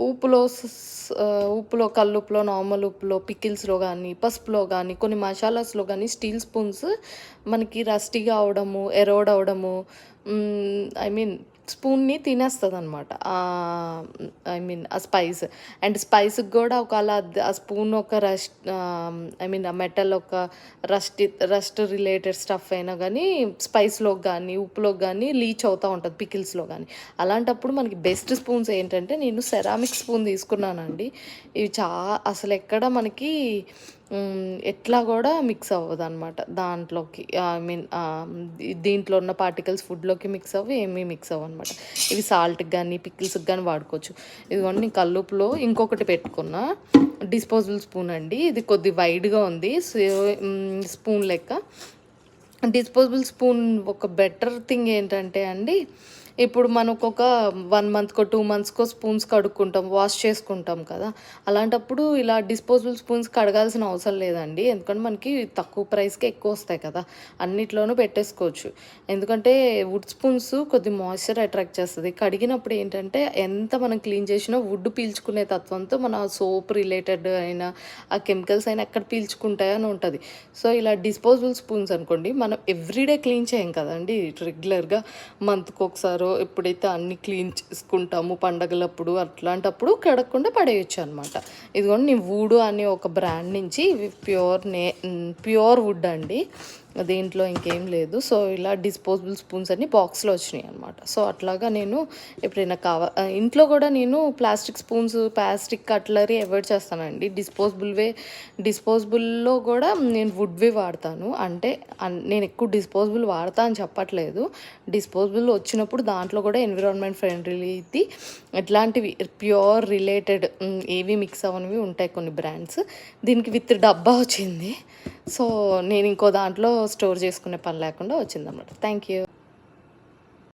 ఉప్పులో, కల్లుప్పులో, నార్మల్ ఉప్పులో, పికిల్స్‌లో గానీ, పసుపులో గానీ, కొన్ని మసాలాస్‌లో గానీ స్టీల్ స్పూన్స్ మనకి రస్టీగా అవ్వడము, ఎరోడ్ అవ్వడము, ఐ మీన్ స్పూన్‌ని తినేస్తదనమాట. ఆ స్పైస్. అండ్ స్పైస్‌కి గూడా ఒకవేళ ఆ స్పూన్ ఒక ఐ మీన్ ఆ మెటల్ ఒక రస్ట్ రిలేటెడ్ స్టఫ్ అయినా గానీ స్పైస్‌లోకి గానీ, ఉప్పులోకి గానీ లీచ్ అవుతా ఉంటది పికిల్స్‌లో గానీ. అలాంటప్పుడు మనకి బెస్ట్ స్పూన్స్ ఏంటంటే నేను సెరామిక్ స్పూన్ తీసుకున్నానండి. ఇవి అసలెక్కడ మనకి ఎట్లా గూడా మిక్స్ అవ్వదనమాట దాంట్లోకి. ఐ మీన్ దీంట్లో ఉన్న పార్టికల్స్ ఫుడ్‌లోకి మిక్స్ అవ్వవు, ఏమీ మిక్స్ అవ్వనమాట. ఇవి సాల్ట్‌కి గానీ, పికిల్స్‌కి గానీ వాడుకోవచ్చు. ఇదిగోండి నేను కల్లుప్పులో ఇంకొకటి పెట్టుకున్నా. డిస్పోజబుల్ స్పూన్ అండి. ఇది కొద్ది వైడ్‌గా ఉంది. స్పూన్ లెక్క. డిస్పోజబుల్ స్పూన్ ఒక బెటర్ థింగ్ ఏంటంటే అండి, ఇప్పుడు మనకొక 1 మంత్‌కో, 2 మంత్స్‌కో స్పూన్స్ కడుక్కుంటాం, వాష్ చేసుకుంటాం కదా! అలాంటప్పుడు ఇలా డిస్పోజబుల్ స్పూన్స్ కడగాల్సిన అవసరం లేదండి. ఎందుకంటే మనకి తక్కువ ప్రైస్‌కే ఎక్కువొస్తాయి కదా! అన్నిట్లోనూ పెట్టేసుకోవచ్చు. ఎందుకంటే వుడ్ స్పూన్స్ కొద్ది మాయిశ్చర్ అట్రాక్ట్ చేస్తది. కడిగినప్పుడు ఏంటంటే ఎంత మనం క్లీన్ చేసినా వుడ్ పీల్చుకునే తత్వంతో మన సోప్ రిలేటెడ్ అయిన ఆ కెమికల్స్ అయినా ఎక్కడ పీల్చుకుంటాయని ఉంటది. సో, ఇలా డిస్పోజబుల్ స్పూన్స్ అనుకోండి మనం ఎవ్రీడే క్లీన్ చేయం కదండీ! రెగ్యులర్‌గా మంత్‌కొకసారో ఎప్పుడైతే అన్నీ క్లీన్ చేసుకుంటామో పండగలప్పుడు అట్లాంటప్పుడు కడగకుండా పడేయొచ్చనమాట. ఇదిగోండి నేను వూడో అనే ఒక బ్రాండ్ నుంచి ఇవి ప్యూర్ వుడ్ అండి. దీంట్లో ఇంకేం లేదు. సో, ఇలా డిస్పోజబుల్ స్పూన్స్ అన్నీ బాక్స్‌లో వచ్చినాయనమాట. సో, అట్లాగా నేను ఎప్పుడైనా ఇంట్లో గూడా నేను plastic spoons, plastic cutlery avoid చేస్తానండి. డిస్పోజబుల్‌లో గూడా నేను వుడ్‌వి వాడతాను. అంటే నేను ఎక్కువ డిస్పోజబుల్ వాడతా అని చెప్పట్లేదు. డిస్పోజబుల్ వచ్చినప్పుడు దాంట్లో గూడా ఎన్విరాన్మెంట్ ఫ్రెండ్లీది ఇట్లాంటివి ప్యూర్ రిలేటెడ్ ఏవి మిక్స్ అవ్వనివి ఉంటాయి కొన్ని బ్రాండ్స్. దీనికి విత్ డబ్బా వచ్చింది. సో, నేను ఇంకో దాంట్లో స్టోర్ చేసుకునే పని లేకుండా వచ్చిందనమాట. Thank you.